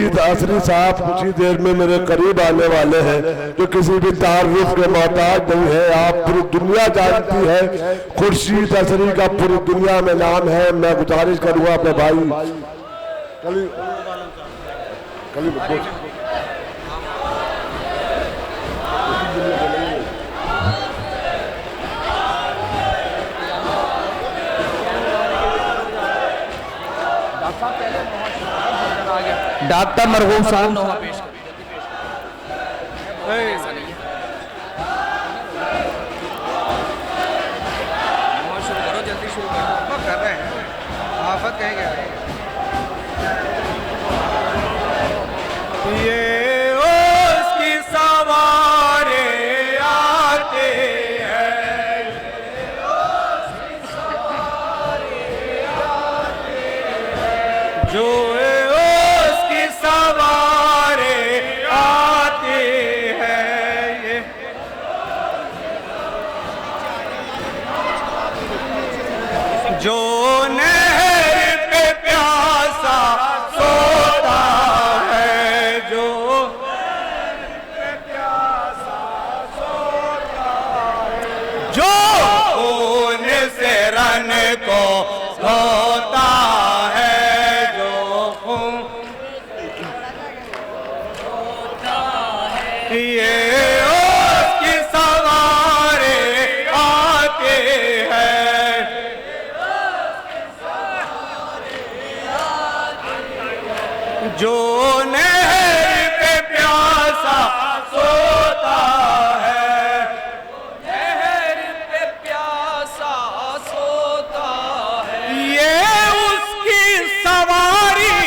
खुर्शीद असरी साहब कुछ ही देर में मेरे करीब आने वाले हैं, जो किसी भी तारुफ के मोहताज नहीं है। आप पूरी दुनिया जानती है खुर्शीद असरी का पूरी दुनिया में नाम है। मैं गुजारिश करूंगा अपने भाई डॉक्टर मरहूम साहब नोहा पेश शुरू करो, जल्दी शुरू करो। कर रहे हैं, आफत कहेंगे ये उसकी सवारे आते हैं, जो उसकी सवारे आते हैं, ये जो नहर पे प्यासा सोता है, जो प्यासा सोता है, जो खून से रन को धोता है, जो खून ये उसकी सवारे आते हैं, जो नहर पे प्यासा सोता है, नहर पे प्यासा सोता है, ये उसकी सवारी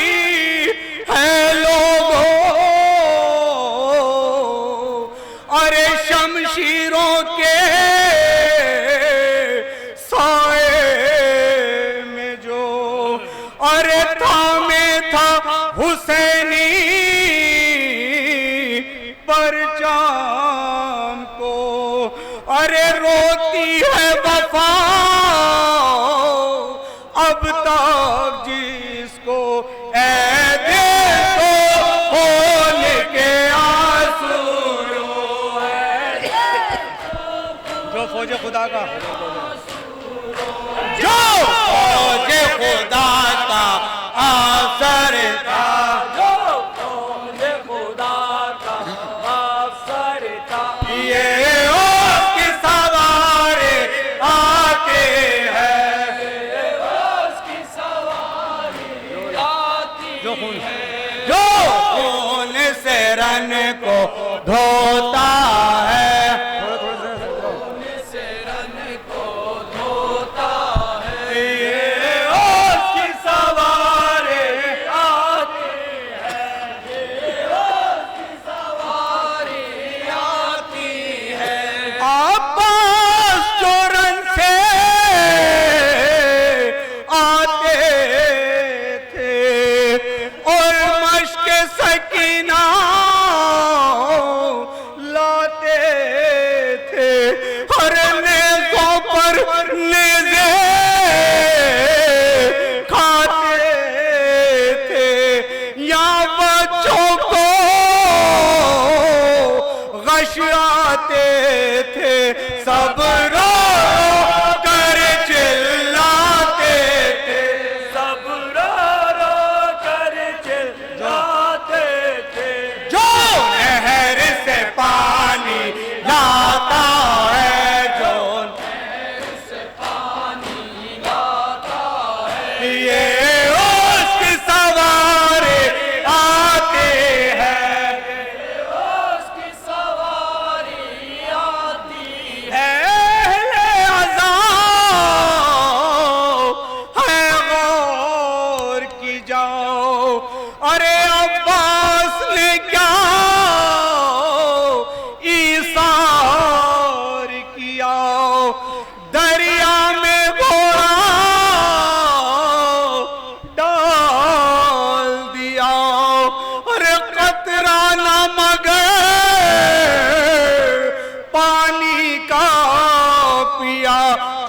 है लोगों। अरे शमशीरों के साए में जो अरे थामे था हुसैनी परचाम को, अरे रोती है वफा अब तक जिसको, ऐ देखो खोल के आंसू जो फौज खुदा का, जो फौज खुदा का अफसर था, जो फौज खुदा का अफसर था, ये उसकी सवारे आते हैं, उसकी सवारी आती है, जो खून से रन को धोता है, सब रो कर चिल्लाते थे, सब रो कर चिल्लाते थे, जो नहर से पानी लाता है, जो नहर से पानी लाता है, ये उसकी सवारी आते हैं, उसकी सवारी आती है, अरे अब्बास ने क्या ईसार किया, दरिया में घोड़ा डाल दिया, अरे कतरा न मगर पानी का पिया,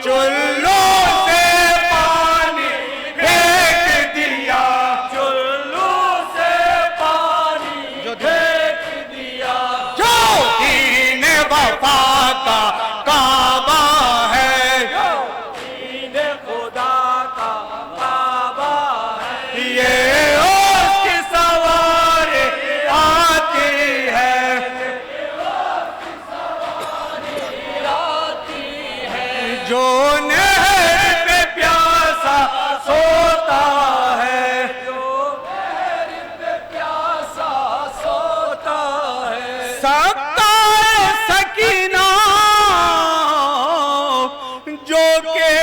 चुल्लों से पानी फेंक दिया, चुल्लों से पानी सकता है सकीना जो के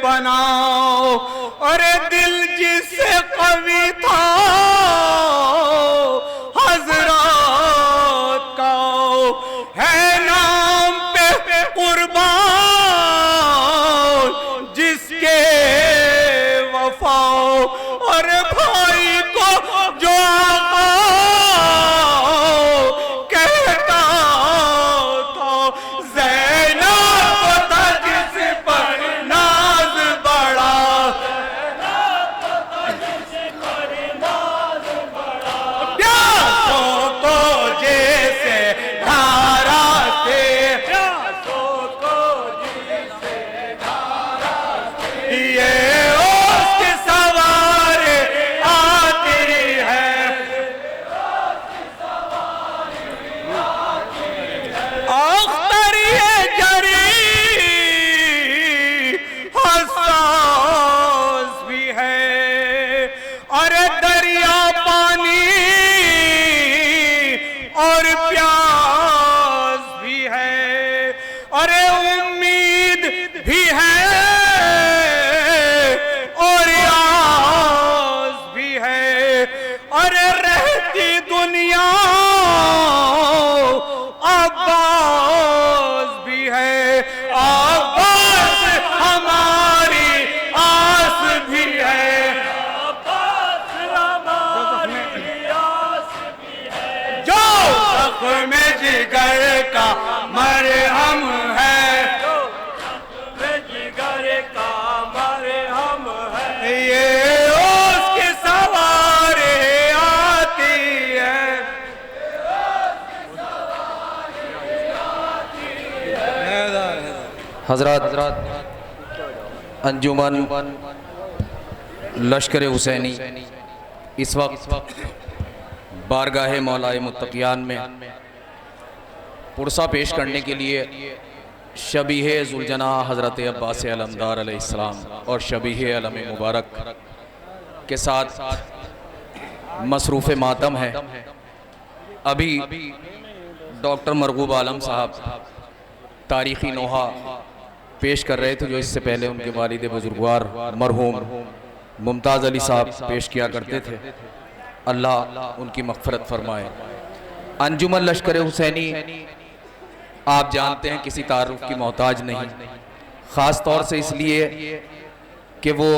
बनाओ, अरे दिल जिससे कवि था हजरत का है नाम पे कुर्बान जिसके वफाओ, अरे भाई को जो आका कहता था ज़ैनब था जिस पर नाज बड़ा, प्यासों को जैसे धारा से, ये उसके सवार आती है, अख्तर ये जरी हसास भी है, अरे दरिया पानी और प्यास भी है, अरे उम्मीद भी है और आस भी है, अरे रहती दुनिया अब्बास भी है, अब्बास हमारी आस भी है, जो जख्म जिगर का मरहम है, ये उसके सवारे आती है। हजरत अंजुमन लश्कर हुसैनी इस वक्त बारगाह मौलाए मुत्तकियान में पुरसा पेश करने के लिए शबीह जुलजना हज़रत अब्बास अलमदार अलैहिस्सलाम और शबीह अलम मुबारक के साथ मसरूफ़ मातम है। अभी डॉक्टर मरगूब आलम साहब तारीख़ी नोहा पेश कर रहे थे, जो इससे पहले उनके वालिद बुजुर्गवार मरहूम मुमताज़ अली साहब पेश किया करते थे। अल्लाह उनकी मग़फ़िरत फरमाए। अंजुमन लश्कर हुसैनी आप जानते हैं किसी तारुफ की मोहताज नहीं, ख़ास तौर से इसलिए कि वो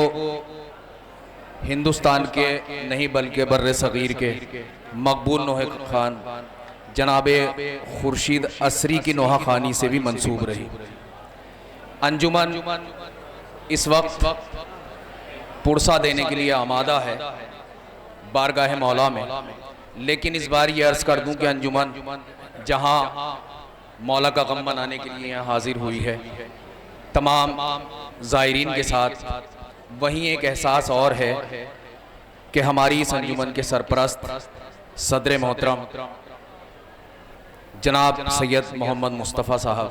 हिंदुस्तान के नहीं बल्कि बर्रे सग़ीर के मकबूल नोहे खान जनाब खुर्शीद असरी की नोहा खानी से भी मंसूब रही। अंजुमन इस वक्त पुरसा देने के लिए आमादा है बारगाह मौला में, लेकिन इस बार ये अर्ज़ कर दूं कि अंजुमन जहां मौला का गम मनाने के लिए यहाँ हाजिर हुई है तमाम ज़ायरीन के साथ, वहीं एक एहसास और है कि हमारी इस अंजुमन के सरपरस्त सदर मोहतरम जनाब सैयद मोहम्मद मुस्तफ़ा साहब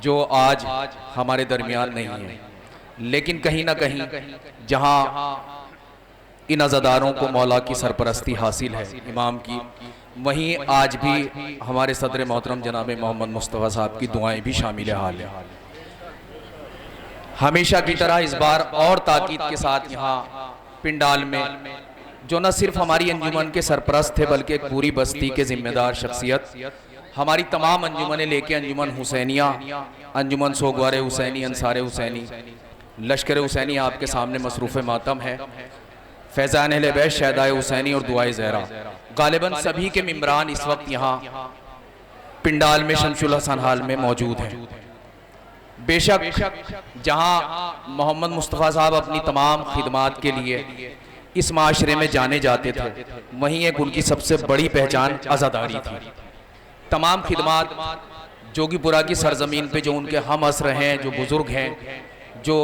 जो आज हमारे दरमियान नहीं है, लेकिन कहीं ना कहीं जहां इन अज़ादारों को मौला की सरपरस्ती हासिल है इमाम की, वहीं आज भी हमारे सदर मोहतरम जनाब मोहम्मद मुस्तफ़ा साहब की दुआएं भी शामिल हाल है। हमेशा की तरह इस बार और ताकीद के साथ यहाँ पिंडाल में जो न सिर्फ हमारी अंजुमन के सरपरस्त थे बल्कि एक पूरी बस्ती के जिम्मेदार शख्सियत हमारी तमाम अंजुमनें लेके अंजुमन हुसैनिया, अंजुमन सोगवार हुसैनी, अंसार हुसैनी, लश्कर हुसैनी आपके सामने मसरूफ़ मातम है। फैज़ान अहले बैत, शहदाए हुसैनी और दुआए ज़हरा, गालिबन सभी के मिम्बरान इस वक्त यहाँ पिंडाल में शमशुल हसन हाल में मौजूद हैं। बेशक जहाँ मोहम्मद मुस्तफ़ा साहब अपनी तमाम खिदमात के लिए इस माशरे में जाने जाते थे, वहीं एक उनकी सबसे बड़ी पहचान अज़ादारी थी। तमाम खिदमात जोगीपुरा की सरजमीन पे जो उनके हम असर हैं, जो बुज़ुर्ग हैं, जो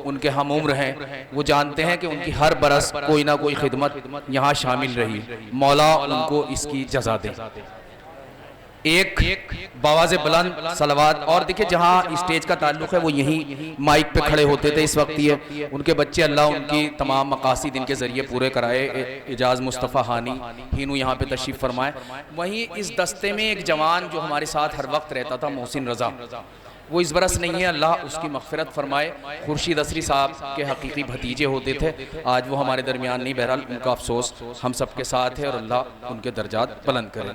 उनके हम उम्र हैं, वो जानते हैं कि उनकी हर बरस कोई ना कोई खिदमत यहाँ शामिल रही। मौला उनको इसकी जज़ा दे। एक बवाज़े बुलंद सलवात। और देखिए जहाँ स्टेज का ताल्लुक़ है वो यहीं माइक पे खड़े होते थे, इस वक्त ये उनके बच्चे अल्लाह उनकी तमाम मकासिद इनके ज़रिए पूरे कराए। इजाज़ मुस्तफ़ा हानी हीनू यहाँ पे तशरीफ़ फरमाए। वहीं इस दस्ते में एक जवान जो हमारे साथ हर वक्त रहता था, मोहसिन रज़ा, वो इस बरस नहीं है, अल्लाह उसकी मग़फ़िरत फरमाए। खुर्शीद असरी साहब के हकीकी भतीजे होते थे, आज वो हमारे दरमियान नहीं, बहरहाल उनका अफसोस हम सब के साथ है और अल्लाह उनके दर्जात बुलंद करें।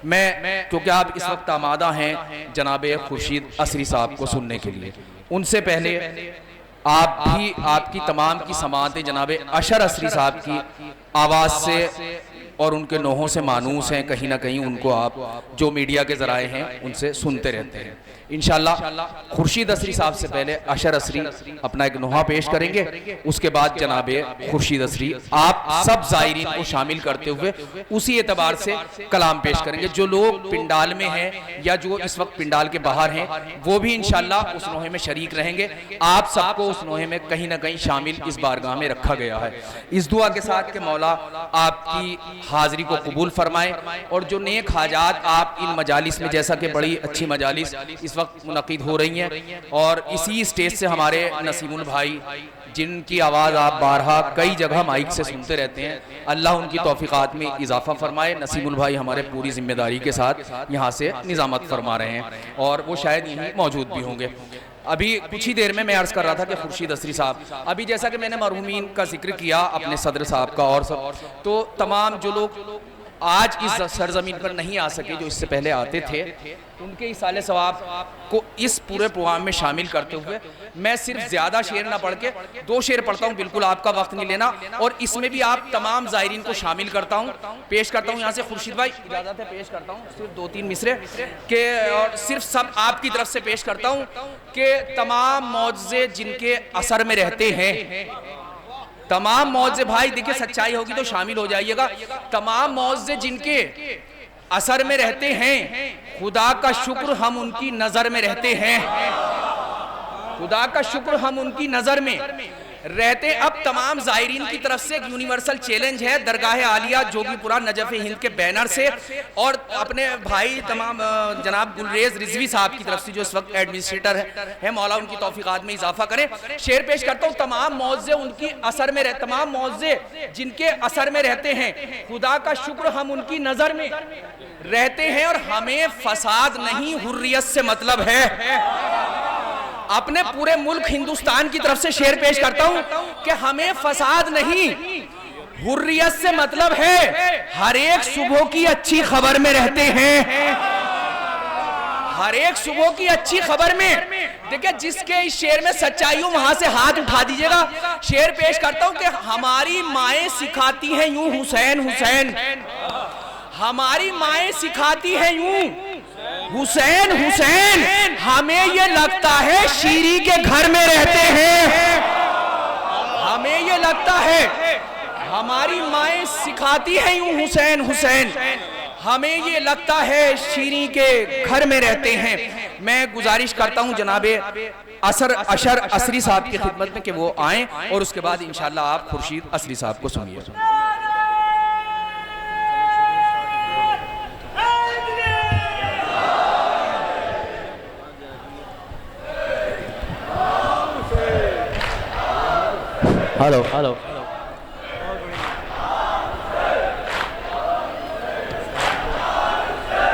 मैं क्योंकि आप इस वक्त आमादा हैं जनाब खुर्शीद असरी साहब को सुनने के लिए, उनसे पहले आप भी आपकी तमाम की समाअतें जनाब अशर असरी साहब की आवाज़ से और उनके नोहों से मानूस हैं। कहीं ना कहीं उनको आप जो मीडिया के ज़राए हैं उनसे सुनते रहते हैं। इंशाअल्लाह खुर्शीद असरी साहब से पहले अशर असरी अपना एक नोहा पेश करेंगे, उसके बाद जनाब खुर्शीद असरी आप सब ज़ायरीन को शामिल करते हुए उसी एतबार से कलाम पेश करेंगे। जो लोग पिंडाल में हैं या जो इस वक्त पिंडाल के बाहर हैं वो भी इंशाअल्लाह उस नोहे में शरीक रहेंगे। आप सबको उस नोहे में कहीं ना कहीं शामिल इस बारगाह में रखा गया है। इस दुआ के साथ कि मौला आपकी हाज़री को कबूल फरमाए और जो नेक हाजात आप इन मजालिस में, जैसा कि बड़ी अच्छी मजालिस इस वक्त मुनक़िद हो रही हैं और इसी स्टेज से हमारे नसीमुल भाई जिनकी आवाज़ आप बारहा कई जगह माइक से सुनते रहते हैं, अल्लाह उनकी तौफ़ीक़ात में इजाफ़ा फरमाए। नसीमुल भाई हमारे पूरी जिम्मेदारी के साथ यहाँ से निज़ामत फरमा रहे हैं और वो शायद यहीं मौजूद भी होंगे। अभी कुछ ही देर में मैं अर्ज़ कर रहा था कि खुर्शीद असरी साहब, अभी जैसा कि मैंने मरहूमीन का जिक्र किया अपने सदर साहब का और सब, तो तमाम जो लोग आज इस सरजमीन पर नहीं आ सके, जो इससे पहले आते थे, उनके इसाले सवाब को इस पूरे प्रोग्राम में शामिल करते हुए मैं सिर्फ ज़्यादा शेर ना पढ़ के 2 शेर पढ़ता हूँ, बिल्कुल आपका वक्त नहीं लेना, और इसमें भी आप तमाम ज़ायरीन को शामिल करता हूँ, पेश करता हूँ। यहाँ से खुर्शीद भाई इजाज़त है, पेश करता हूँ सिर्फ 2-3 मिसरे के, और सिर्फ सब आपकी तरफ से पेश करता हूँ कि तमाम मौज़े जिनके असर में रहते हैं, तमाम मौज़े, भाई देखिए सच्चाई होगी तो शामिल हो जाइएगा, तमाम मौज़े जिनके असर में रहते हैं, खुदा का शुक्र हम उनकी नज़र में रहते हैं, खुदा का शुक्र हम उनकी नज़र में रहते। अब तमाम ज़ायरीन की तरफ से एक यूनिवर्सल चैलेंज है दरगाह आलिया जोगीपुरा नजफ़ हिंद के बैनर से, और अपने भाई तमाम जनाब गुलरेज रिजवी साहब की तरफ से जो इस वक्त एडमिनिस्ट्रेटर है, मौला उनकी तौफीकात में इजाफा करें। शेर पेश करता हूँ, तमाम मौज़े उनकी असर में रहते, तमाम मौज़े जिनके असर में रहते हैं, खुदा का शुक्र हम उनकी नज़र में रहते हैं और हमें फसाद नहीं हुर्रियत से मतलब है। अपने पूरे मुल्क हिंदुस्तान की तरफ से शेर पेश करता हूं कि हमें फसाद नहीं हुर्रियत से मतलब है। हर एक सुबह की अच्छी खबर में रहते हैं, हर एक सुबह की अच्छी खबर में। देखिए जिसके इस शेर में सच्चाई हो वहां से हाथ उठा दीजिएगा। शेर पेश करता हूं कि हमारी माएं सिखाती हैं यूं हुसैन हुसैन, हमारी माएं सिखाती हैं यूं हुसैन हुसैन, हमें ये लगता है शीरी के घर में रहते हैं, हमें ये लगता है हमारी माएं सिखाती हैं यूं हुसैन हुसैन, हमें ये लगता है शीरी के घर में रहते हैं। मैं गुजारिश करता हूं जनाबे अशर असरी साहब की खिदमत में कि वो आएं और उसके बाद इंशाअल्लाह आप खुर्शीद असरी साहब को सुनिए। हेलो हेलो,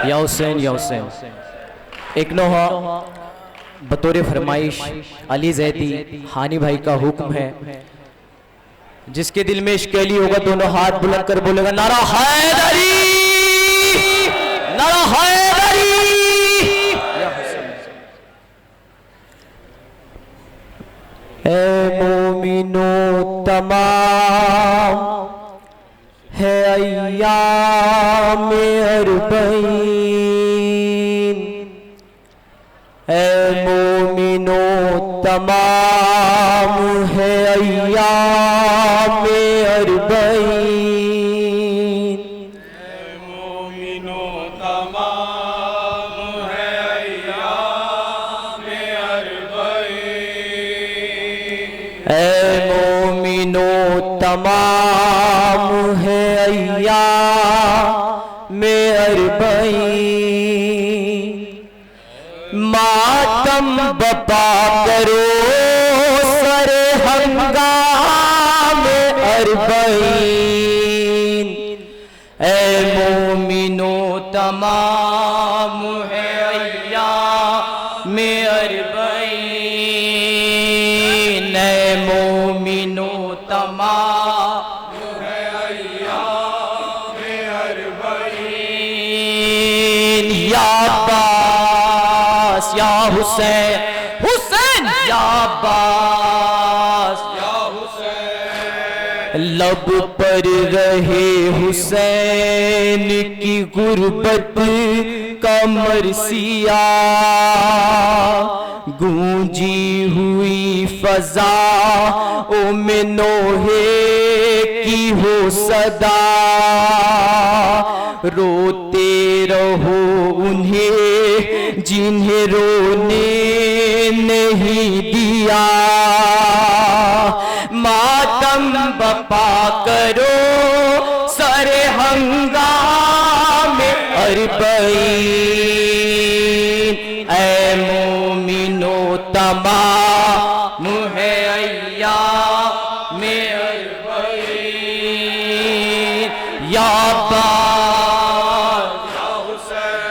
या हुसैन या हुसैन, एक नोहा बतौर फरमाइश अली जैदी हानी भाई का हुक्म है, जिसके दिल में इश्क अली होगा दोनों हाथ बुलंद कर बोलेगा नारा हैदरी, नारा हैदरी। ए मोमिनो तमाम है अय्याम अरबईन, ए मोमिनो तमाम है अय्याम अरबईन, ए मोमिनो तमाम है अय्याम अरबईन, ए मोमिनो तमाम है अय्याम अरबईन, मातम बपा करो सरे हंगामे अरबईन। ए मोमिनो तमाम है अय्यामे अरबईन। ए मोमिनो तमाम है अय्यामे अरबईन। या अब्बास या हुसैन, हुसैन या अब्बास या हुसैन। लब पर रहे हुसैन की गुर्बत का मरसिया, गूंजी हुई फजा ओ में नोहे की हो सदा। रोते रहो उन्हें जिन्हें रोने नहीं दिया, मातम बपा करो सरे हंगामे अरबईन। ऐ मोमिनो तमाम है अय्यामे अरबईन। या अब्बास या हुसैन,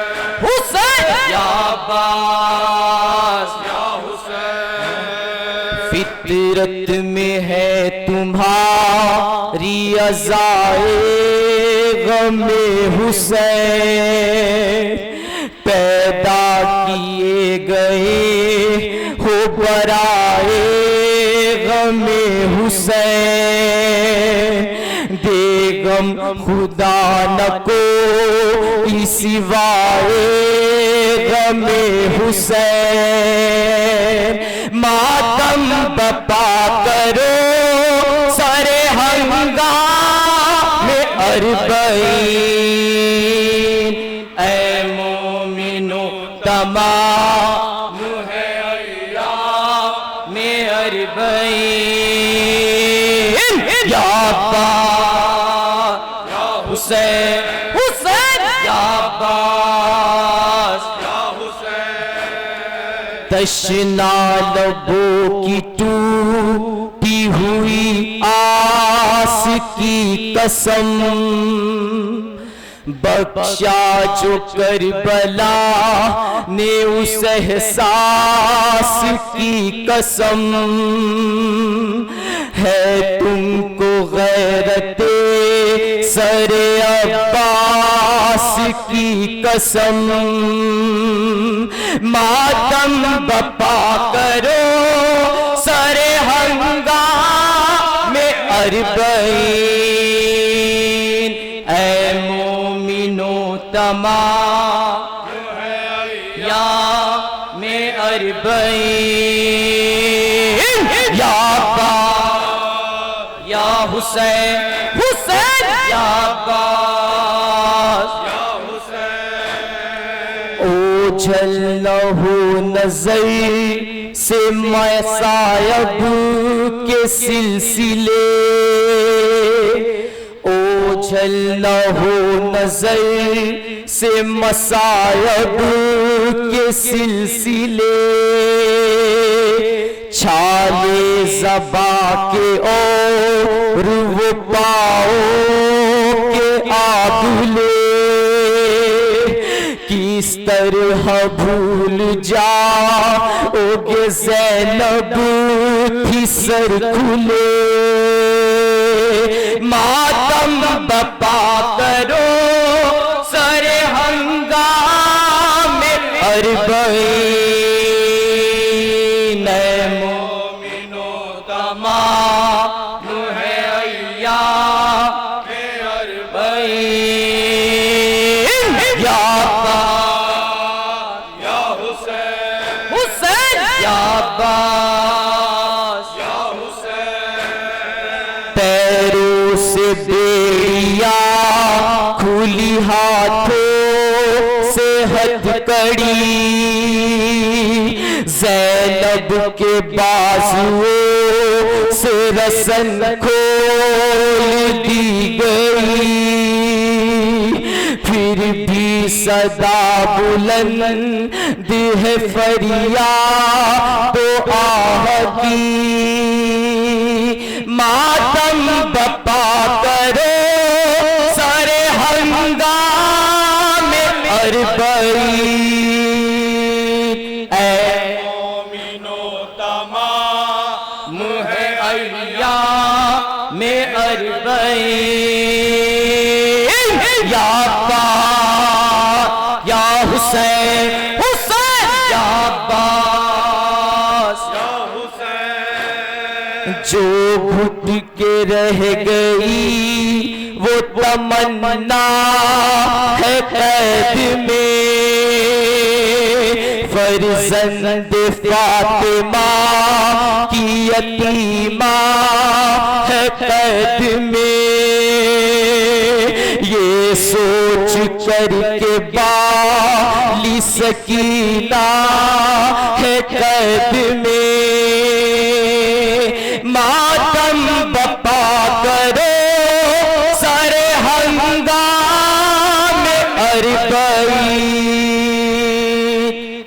हुसैन या अब्बास या हुसैन। फितरत में है तुम्हारी अज़ाए गमे हुसैन, पैदा किए गए हो बराए गमे हुसैन। बेगम खुदा न को सिवाए गमे हुसैन। मातम बपा करो सरे हंगामे अरबईन। ऐ मोमिनो तमाम है अय्यामे अरबईन। या अब्बास या हुसैन, हुसैन या अब्बास या हुसैन। तशना लबों की टूटी हुई आस की कसम, बख्शा जो करबला ने उस एहसास की कसम। है तुमको गैरते सरे अब्बास की कसम, मातम बपा करो सरे हंगामे अरबईन। ऐ मोमिनो तमाम है अय्यामे अरबईन। या अब्बास या हुसैन, हुसैन या अब्बास या हुसैन। ओझल न हो नजर से मसायब के सिलसिले, ओझल न हो नजर से मसायब के सिलसिले। छाले ज़बा के और वो पाओ के आबुले, किस तरह भूल जाओगे ज़ैनब थी सर खुले। मातम बपा करो सरे हंगामे अरबईन। ऐ मोमिनो तमाम है अय्यामे अरबईन। या अब्बास या हुसैन, हुसैन या अब्बास या हुसैन। पैरों से बेड़िया खुली हाथों से हथकड़ी, ज़ैनब के बाजुओं से रसन खोल दी गई। फिर भी सदा बुलंद है फरियाद तो आह की, मातम बपा करो सारे हंगामे अरबई। ऐ मोमिनो तमाम है अय्याम में अरबई, या अब्बास या हुसैन, हुसैन या अब्बास या हुसैन। जो घुट के रह गई वो तमन्ना है कैद में, फर्जंद फातिमा की यतीमा है कैद में। ये सोच करके बाली सकीना है कैद में, मातम बपा करो सारे हंगामे अरबई।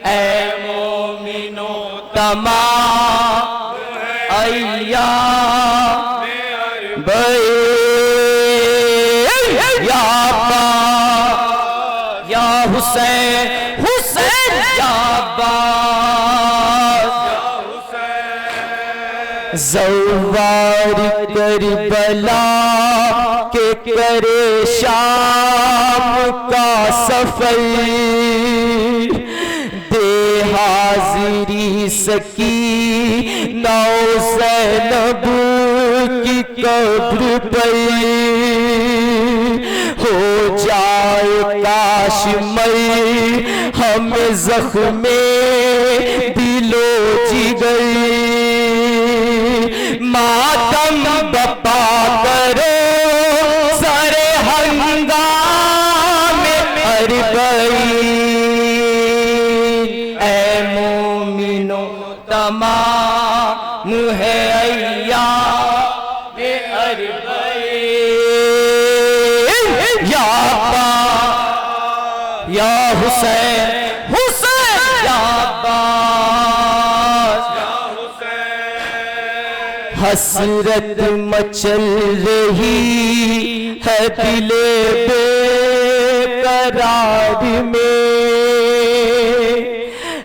ऐ मोमिनो तमाम अय्याम अरबई, या अब्बास या हुसैन, हुसैन या अब्बास। ज़वार करबला के करे शाम का सफर, दे हाजिरी सकी नौ ज़ैनब की कब्र पर। हो जाए काश मई हमें ज़ख्मे दिलो जिगर, मातम बपा करो सारे हंगामे अरबई। ऐ मोमिनो तमाम है अय्याम में अरबई, या अब्बास या हुसैन, हुसैन या अब्बास। हसरत मचल रही है दिले बेकरार में,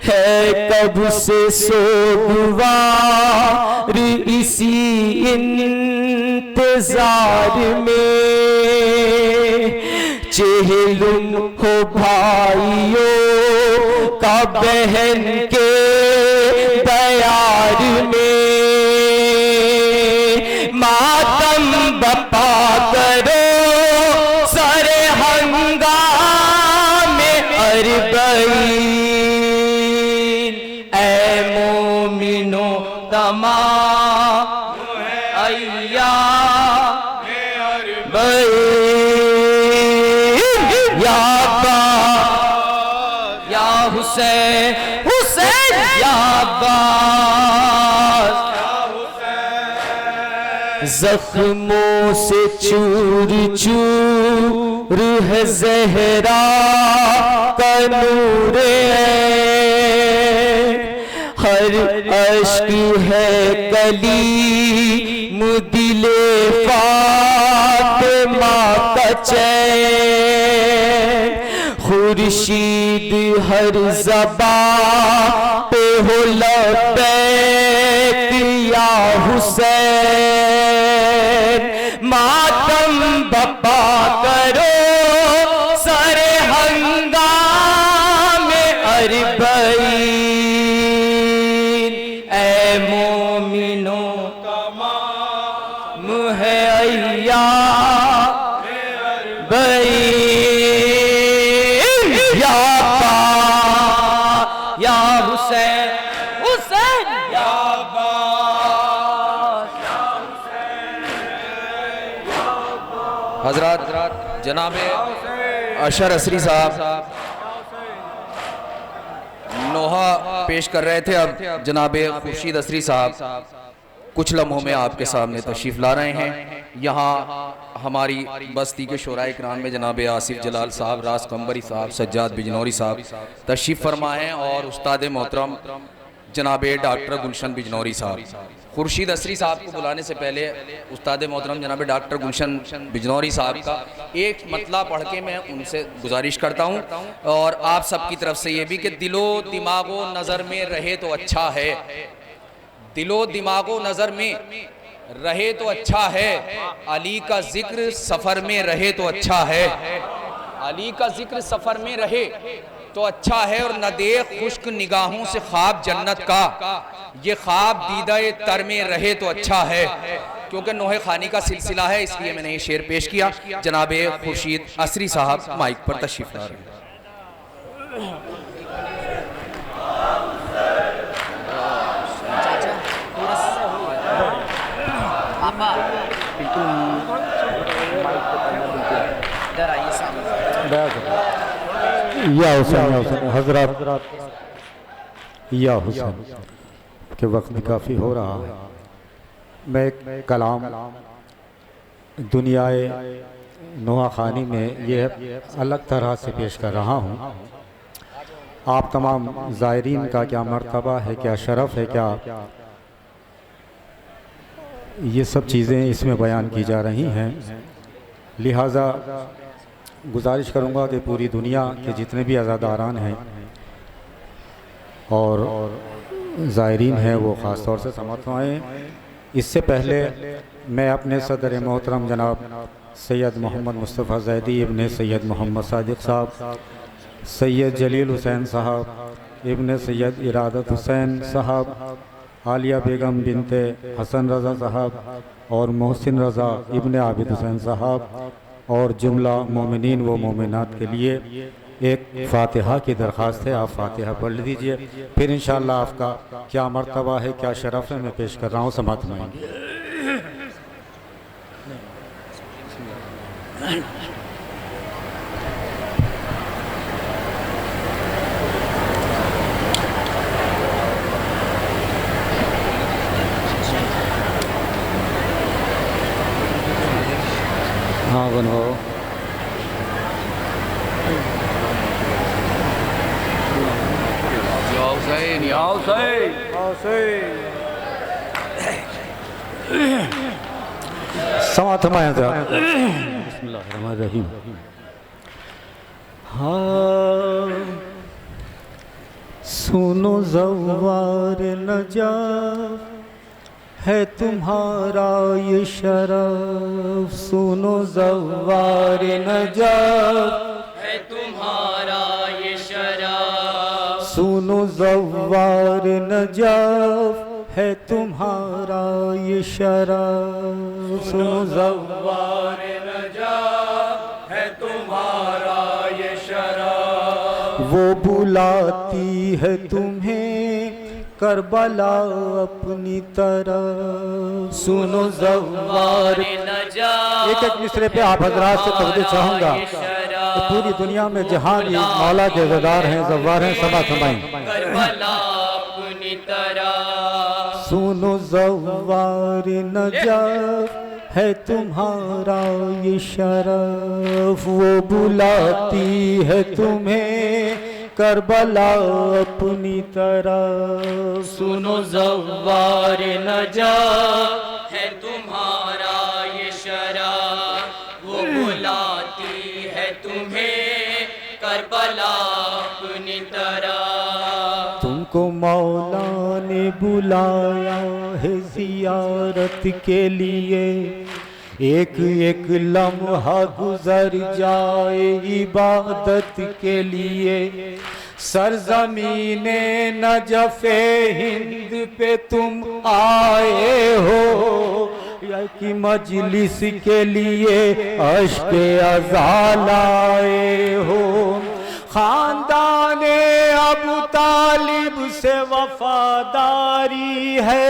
है कब से सोगवार इसी इंतजार में। चेहलुम हो भाइयों का बहन के प्यार में, मातम बपा करो सारे हंगामे अरबई। ऐ मोमिनो तमाम अय्याम अरबई, या अब्बास या हुसैन, हुसैन या अब्बास। जख्मों से चूर चूर है ज़हरा का नूर, हर अश्क है कली मुदिले फातिमा का चैन। खुर्शीद हर ज़बा पे हो लब्बैक या हुसैन, मातम बपा करो सारे हंगामे अरबई। ऐ मोमिनो तमाम है अय्याम अरबई, या अब्बास या हुसैन, हुसैन या अब्बास। हजरत जनाब अशर असरी साहब नोहा पेश कर रहे थे। अब जनाब खुर्शीद असरी साहब कुछ लम्हों में आपके सामने तशरीफ़ ला रहे हैं। यहाँ हमारी बस्ती के शोराए इकराम में जनाब आसिफ जलाल साहब, रास कंबरी साहब, सज्जाद बिजनौरी साहब तशरीफ़ फरमा हैं और उस्ताद मोहतरम जनाब डॉक्टर गुलशन बिजनौरी साहब। खुर्शीद असरी साहब को बुलाने से पहले उस्ताद मोहतरम जनाब डॉक्टर गुलशन बिजनौरी साहब का एक मतला पढ़ के मैं उनसे गुजारिश करता हूँ और आप सब की तरफ से ये भी कि दिलो दिमागो नज़र में रहे तो अच्छा है, दिलो दिमागो नज़र में रहे तो अच्छा है, अली का जिक्र सफ़र में रहे तो अच्छा है, अली का जिक्र सफ़र में रहे तो अच्छा है। और न दे खुश्क निगाहों से ख्वाब जन्नत का, ये ख्वाब दीदाए तर में रहे तो अच्छा है। क्योंकि नोहे खानी का सिलसिला है इसलिए मैंने ये शेर पेश किया। जनाब खुर्शीद असरी साहब माइक पर तशरीफ ला रहे हैं। या हुसैन हजरत या हुसैन के वक्त भी काफ़ी हो रहा है। मैं एक कलाम दुनियाए नोहा खानी में ये अलग तरह से पेश कर रहा हूँ। आप तमाम ज़ायरीन का क्या मर्तबा है, क्या शरफ़ है, क्या ये सब चीज़ें इसमें बयान की जा रही हैं। लिहाजा गुजारिश करूँगा कि पूरी दुनिया के जितने भी अज़ादारान हैं और ज़ायरीन हैं वो ख़ास तौर से समझ पाएँ। इससे पहले मैं अपने सदर मोहतरम जनाब सैयद मोहम्मद मुस्तफ़ा ज़ैदी इब्ने सैयद मोहम्मद सादिक़ साहब, सैयद जलील हुसैन साहब इब्ने सैयद इरादत हुसैन साहब, आलिया बेगम बिनते हसन रज़ा साहब और मोहसिन रज़ा इब्ने आबिद हुसैन साहब और जुमला मोमिनीन व मोमिनात के लिए एक फ़ातिहा की दरख्वास्त है। आप फ़ातिहा पढ़ लीजिए, फिर इंशाअल्लाह आपका क्या मर्तबा है, क्या शरफ़ है, मैं पेश कर रहा हूँ, समात में हाँ बनो समात में बिस्मिल्लाहिर्रहमानिर्रहीम। हाँ सुनो ज़व्वार नजाफ है तुम्हारा ये शरफ, सुनो ज़व्वार नजाफ है तुम्हारा ये शरफ, सुनो ज़व्वार नजाफ है तुम्हारा ये शरफ, सुनो ज़व्वार नजाफ है तुम्हारा ये शरफ। वो बुलाती है तुम्हें करबला अपनी तरफ, सुनो ज़व्वार नजाफ। एक एक मिसरे पे आप हजरात से तवज्जो चाहूँगा तो पूरी दुनिया में जहाँ भी मौला के ज़व्वार हैं, ज़व्वार हैं, समा समाई सुनो ज़व्वार नजाफ है तुम्हारा ये शरफ। वो बुलाती है तुम्हें करबला अपनी तरफ, सुनो ज़व्वार नजाफ है तुम्हारा ये शरफ। वो बुलाती है तुम्हें करबला अपनी तरफ। तुमको मौला ने बुलाया है ज़ियारत के लिए, एक एक लम्हा गुजर जाए इबादत के लिए। सरज़मीने नजफ़े हिंद पे तुम आए हो, या कि मजलिस के लिए अश्के अज़ा लाए हो। खानदाने अबू तालिब से वफादारी है,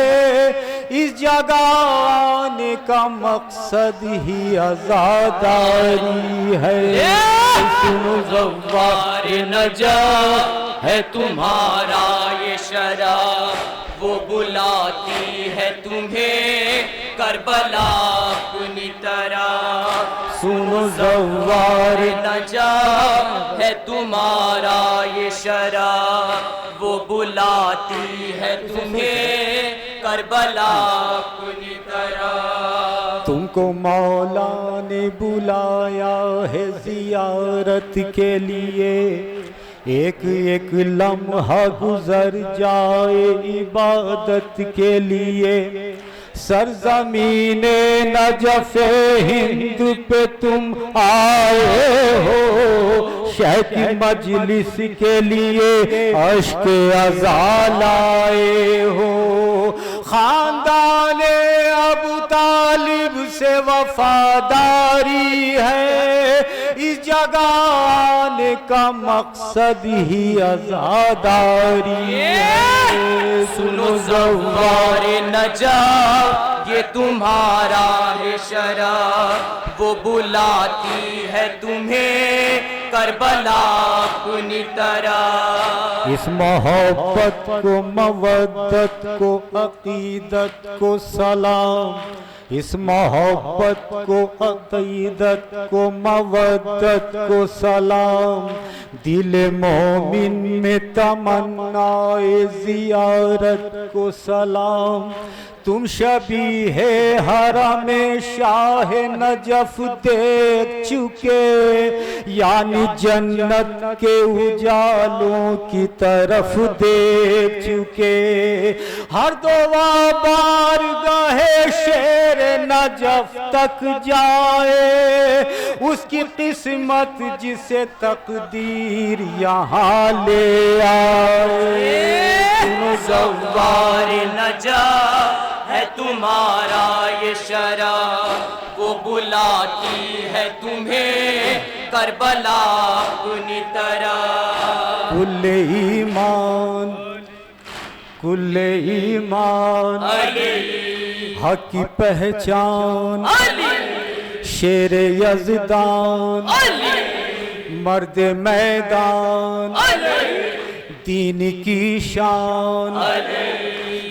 इस जगह आने का मकसद ही आज़ादारी है। सुनो ज़व्वार नजाफ है तुम्हारा ये शरफ। वो बुलाती है तुम्हें करबला अपनी तरह। सुनो ज़व्वार नजा है तुम्हारा ये शरा, वो बुलाती है तुम्हें करबला अपनी तरह। तुमको मौला ने बुलाया है ज़ियारत के लिए, एक एक लम्हा गुजर जाए इबादत के लिए। सरज़मीने नजफ़े हिंद पे तुम आए हो, शह की मजलिस के लिए अश्क अज़ा लाए हो। खानदाने अबू तालिब से वफादारी है, इस जगह आने का मकसद ही आज़ादारी है। सुनो ज़व्वार नजा ये तुम्हारा है शरा, वो बुलाती है तुम्हें करबला अपनी तरह। इस मोहब्बत को, मवद्दत को, अकीदत को सलाम, इस मोहब्बत को, अकीदत को, मवद्दत को सलाम। दिल मोमिन में तमन्नाए ज़ियारत को सलाम। तुम शबीहे हरम शाह नजफ देख चुके, यानी जन्नत के उजालों की तरफ देख चुके। हर दुआ बार गहे शेर नजफ तक जाए, उसकी किस्मत जिसे तकदीर यहाँ ले आए। ज़व्वार नजा है तुम्हारा ये शरा, वो बुलाती है तुम्हें करबला अपनी तरह। कुल ईमान, कुल ईमान, हक की पहचान, शेर यज़दान, मर्द मैदान, दीन की शान,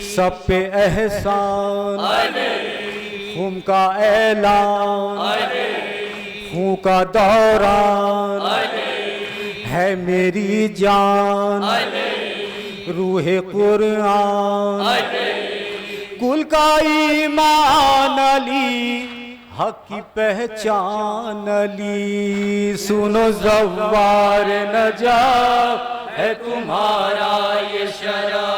सब पे एहसान, खून का ऐलान, खून का दौरान, है मेरी जान, रूहे कुरान, कुल का ईमान अली, हक की पहचान अली। सुनो ज़व्वार नजा है तुम्हारा ये शरा,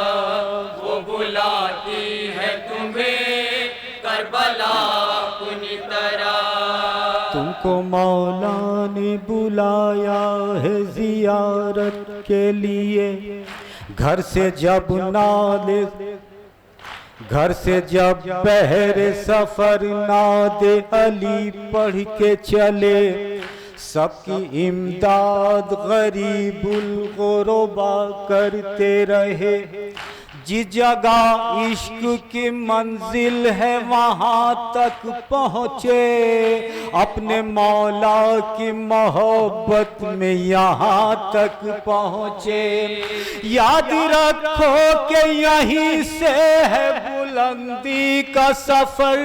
वो बुलाती है तुम्हें करबला अपनी तरह। तुमको मौला ने बुलाया है ज़ियारत के लिए, घर से जब नाले, घर से जब बहरे सफर नादे अली पढ़ के चले। सबकी इमदाद गरीबुल गुरबा करते रहे, जिस जगह इश्क की मंजिल है वहाँ तक पहुँचे। अपने मौला की मोहब्बत में यहाँ तक पहुँचे। याद रखो कि यहीं से है बुलंदी का सफर,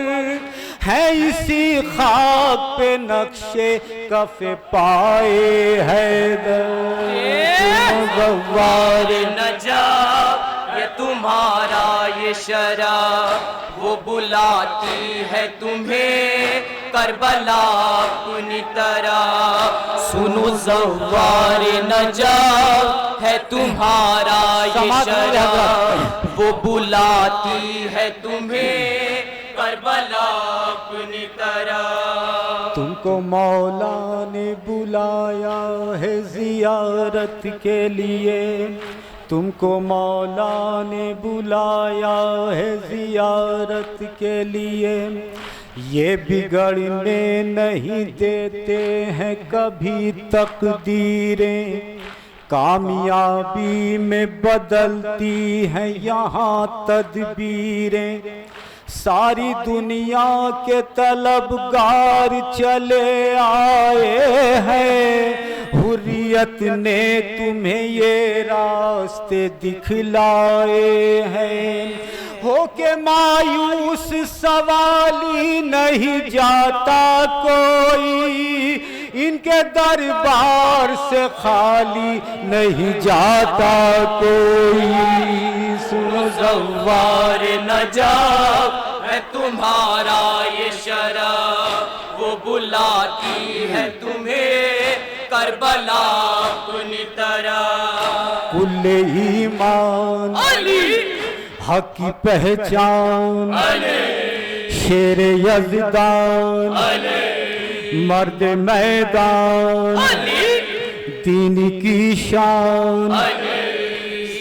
है इसी खाक पे नक्शे कफे पाए हैदर। ज़व्वार नजा ये तुम्हारा ये शरा, वो बुलाती है तुम्हें करबला अपनी तरह। सुनो ज़व्वार नजा है तुम्हारा ये शरा, वो बुलाती है तुम्हें करबला अपनी तरह। तुमको मौला ने बुलाया है ज़ियारत के लिए, तुमको मौला ने बुलाया है ज़ियारत के लिए। ये बिगड़ने नहीं देते हैं कभी तकदीरें, कामयाबी में बदलती हैं यहाँ तदबीरें। सारी दुनिया के तलबगार चले आए हैं, हुर्रियत तबीयत ने तुम्हें ये रास्ते दिखलाए हैं, हो के मायूस सवाली नहीं जाता कोई, इनके दरबार से खाली नहीं जाता कोई। सुनो ज़व्वार नजाब है तुम्हारा ये शराब, वो बुलाती है तुम्हें करबला अपनी तरह। कुल्ले ईमान हक की पहचान, शेर यज़दान मर्द मैदान, दीन की शान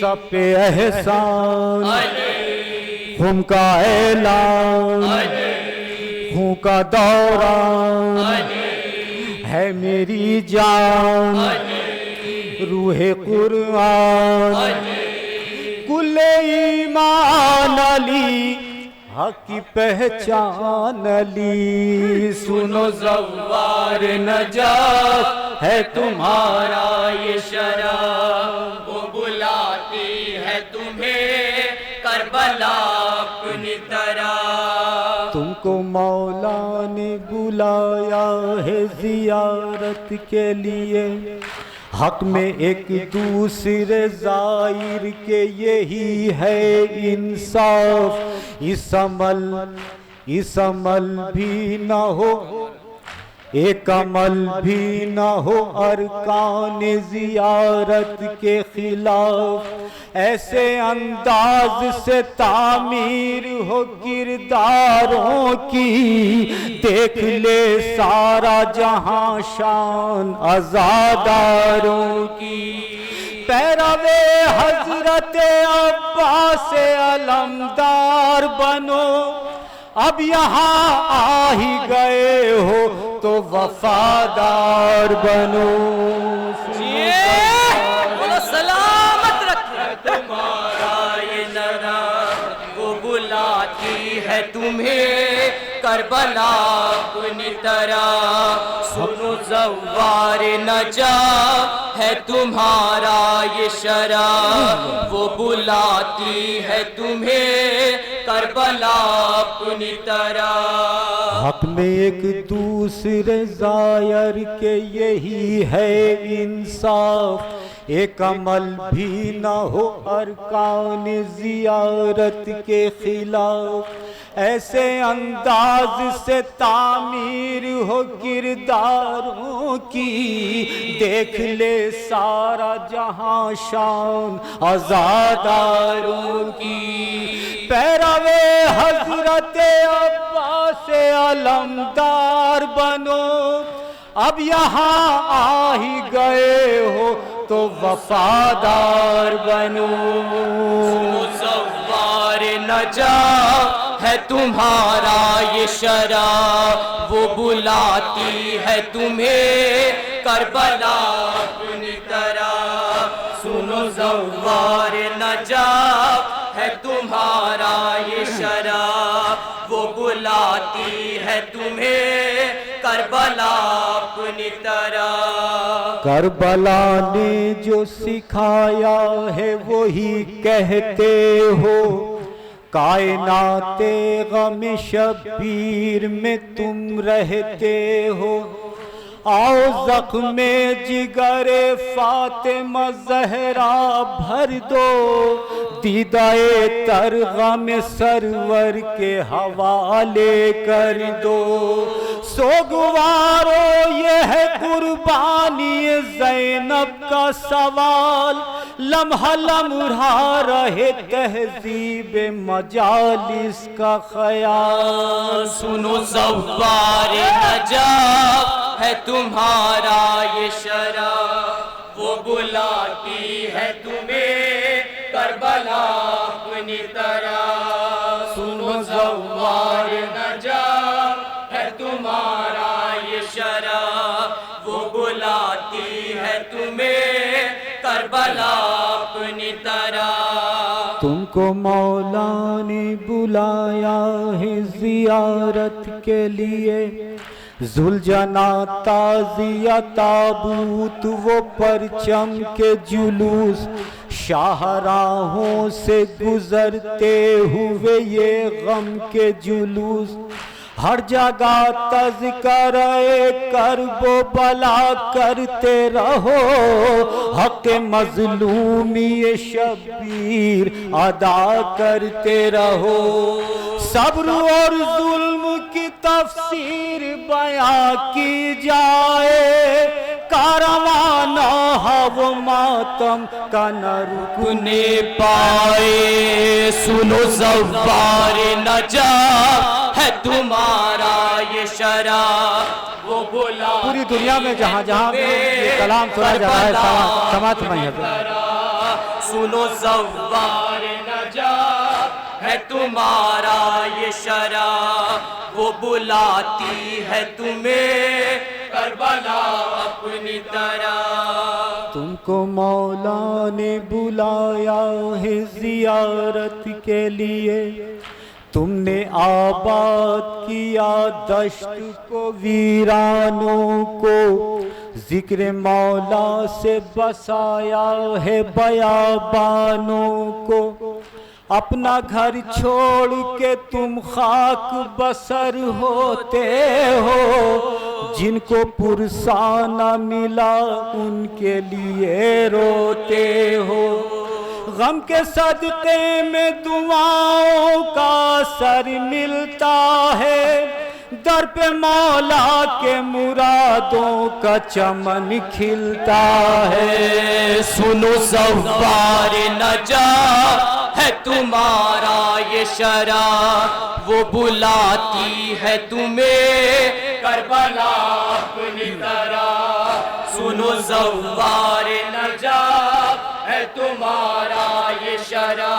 सब पे एहसान, हम का ऐलान हूँ का दौरान, है मेरी जान रूहे कुरान। कुल्ले ईमान अली हक की पहचान अली। सुनो ज़व्वार नजात है तुम्हारा ये शराब, वो बुलाती है तुम्हें करबला अपनी तरह। तुमको मौला ने बुलाया है जियारत के लिए, हक में एक दूसरे जाहिर के यही है इंसाफ। इस अमल भी न हो, एक अमल भी न हो अरकान जियारत के खिलाफ। ऐसे अंदाज से तामीर हो किरदारों की, देख ले सारा जहां शान आज़ादारों की। पैरवे हजरत अब्बास अलमदार बनो, अब यहाँ आ ही गए हो तो वफादार बनो। बोलो सलामत रखे तुम्हारा ये नरा, वो बुलाती है तुम्हें करबला अपनी तरह। सुनो ज़व्वार नजा है तुम्हारा ये शराब, वो बुलाती है तुम्हें करबला अपनी तरह। हक में एक दूसरे जायर के यही है इंसाफ। एक अमल भी न हो अरकान जियारत के खिलाफ। ऐसे अंदाज से तामीर हो किरदारों की, देख ले सारा जहां शान आज़ादारों की। पैरवे हजरत अब्बास अलमदार बनो, अब यहाँ आ ही गए हो तो वफादार बनो। ज़व्वार नजा है तुम्हारा ये शराब, वो बुलाती है तुम्हें करबला अपनी तरह। सुनो ज़व्वार नजा है तुम्हारा ये शराब, वो बुलाती है तुम्हें करबला अपनी तरह। करबला ने जो सिखाया है वही कहते हो, कायनाते गम शबीर में तुम रहते हो। आओ ज़ख्मे जिगरे फातिमा ज़हरा भर दो, दीदाए तर गम सरवर के हवाले कर दो। सोगवारो ये है कुर्बानी ज़ैनब का सवाल, लम्हा लम्हा रहे तहज़ीब मजालिस का ख्याल। सुनो ज़व्वार नजाब है तुम्हारा ये शराब, वो बुलाती है तुम्हें करबला अपनी तरह। सुनो ज़व्वार नजाब है तुम्हारा ये शराब, वो बुलाती है तुम्हें करबला अपनी तरह। तुमको मौला ने बुलाया है जियारत के लिए, जुलझना ताजिया ताबूत वो परचम के जुलूस, शाहराहों से गुजरते हुए ये गम के जुलूस, हर जगह तज़किरे करबो बला करते रहो, हक़ मज़लूमी शब्बीर अदा करते रहो। सब्र और जुल्म की तफसीर बयां की जाए, कारवाना हव मातम का न रुकने पाए। सुनो ज़व्वार नजा है तुम्हारा ये शरा, वो बोला पूरी दुनिया में जहाँ जहाँ ये कलाम सुना जा रहा है समात में है। सुनो ज़व्वार नजा है तुम्हारा ये शरा, वो बुलाती है तुम्हें करबला अपनी तरह। तुमको मौला ने बुलाया है ज़ियारत के लिए, तुमने आबाद किया दश्त को वीरानों को, जिक्र मौला से बसाया है बयाबानों को। अपना घर छोड़ के तुम खाक बसर होते हो, जिनको पुरसाना मिला उनके लिए रोते हो। गम के सदक़े में दुआओं का असर मिलता है, दर पे मौला के मुरादों का चमन खिलता है। सुनो ज़व्वार नजा है तुम्हारा ये शरा, वो बुलाती है तुम्हें करबला अपनी तरह। सुनो ज़व्वार नजा है तुम्हारा ये शरा,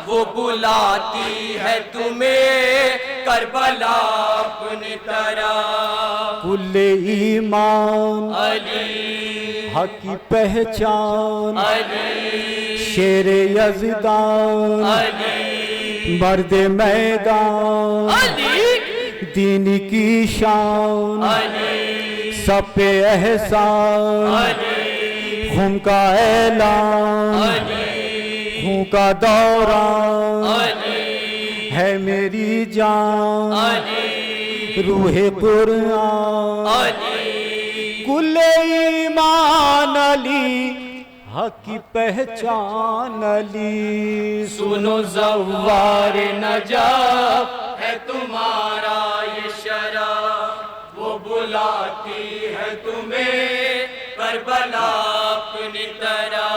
वो बुलाती है तुम्हें करबला अपनी तरह। कुल्ले ईमान अली हक की पहचान अली, शेर यज़दान अली मर्द मैदान अली, दीन की शान अली सब पे एहसान, अली खून का ऐलान अली, खून का दौरान अली है मेरी जान अली, रूहे कुरान अली कुल्ले ईमान अली हक की पहचान अली। सुनो ज़व्वार नजा है तुम्हारा ये शरा, वो बुलाती है तुम्हें करबला अपनी तरह।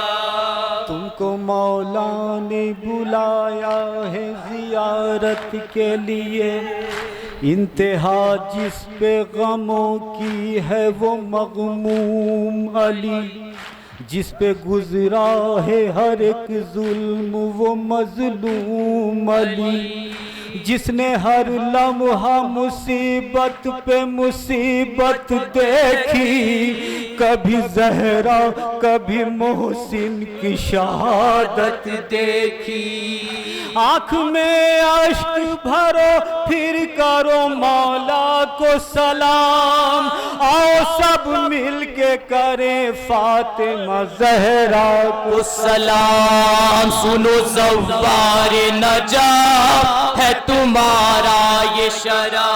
तुमको मौला ने बुलाया है ज़ियारत के लिए, इंतहा जिस पे गमों की है वो मग़मूम अली, जिस पे गुजरा है हर एक जुल्म वो मजलूम अली, जिसने हर लम्हा मुसीबत पे मुसीबत देखी, कभी जहरा कभी मोहसिन की शहादत देखी। आँख में अश्क भरो फिर करो मौला को सलाम, आओ सब मिल के करें फातिमा ज़हरा को सलाम। सुनो ज़व्वार नजा है तुम्हारा ये शरा,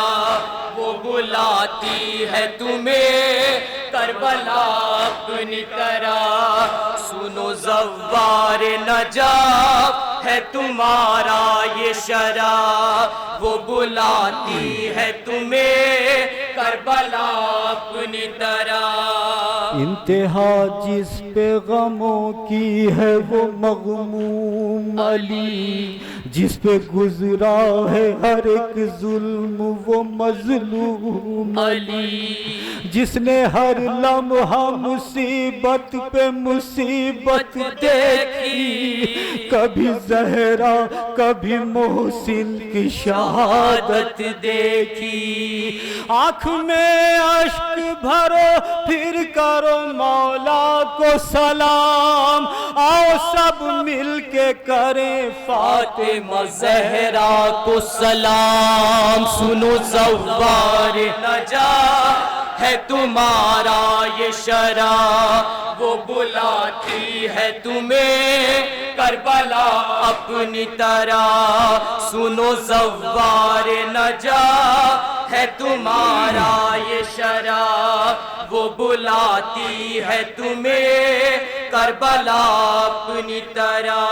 वो बुलाती है तुम्हें करबला अपनी तरह। सुनो ज़व्वार नजा है तुम्हारा ये शरा, वो बुलाती है तुम्हें करबला अपनी तरह। इंतहा जिस पे गमों की है वो मग़मूम अली, जिस पे गुजरा है हर एक जुल्म वो मजलूम अली, जिसने हर लम्हा मुसीबत पे मुसीबत देखी, कभी जहरा कभी मोहसिन की शहादत देखी। आँख में अश्क भरो फिर करो मौला को सलाम, आओ सब मिल के करें फातिमा ज़हरा को सलाम। सुनो ज़व्वार नजा है तुम्हारा ये शरा, वो बुलाती है तुम्हें करबला अपनी तरह। सुनो ज़व्वार नजा है तुम्हारा ये शरा, वो बुलाती है तुम्हें करबला अपनी तरह।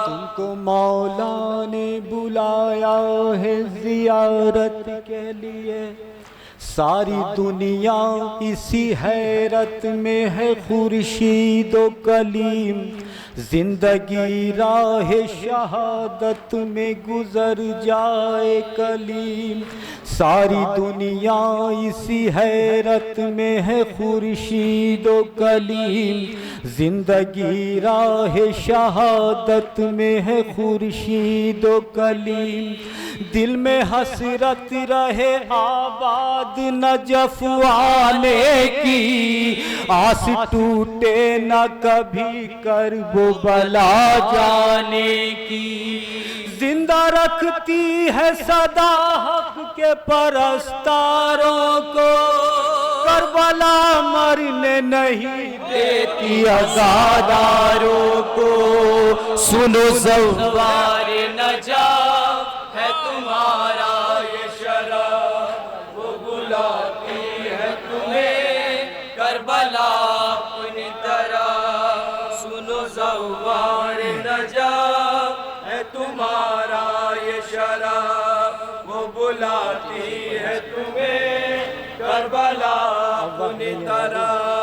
तुमको मौला ने बुलाया है ज़ियारत के लिए, सारी दुनिया इसी हैरत में है खुर्शीदो कलीम। जिंदगी राह शहादत में गुजर जाए कलीम, सारी दुनिया इसी हैरत में है खुर्शीदो कलीम। जिंदगी राह शहादत में है खुर्शीदो कलीम। दिल में हसरत रहे आबाद नजफ आने की, आस टूटे न कभी करबो बला जाने की। जिंदा रखती है सदा हक के परस्तारों को, करबला मरने नहीं देती आज़ादारों को। सुनो ज़व्वार नजा है तुम्हारा ये शरा, वो बुलाती है तुम्हें करबला अपनी तरह। सुनो ज़व्वार नजा है तुम्हारा ये शरा, वो बुलाती है तुम्हें करबला अपनी तरह।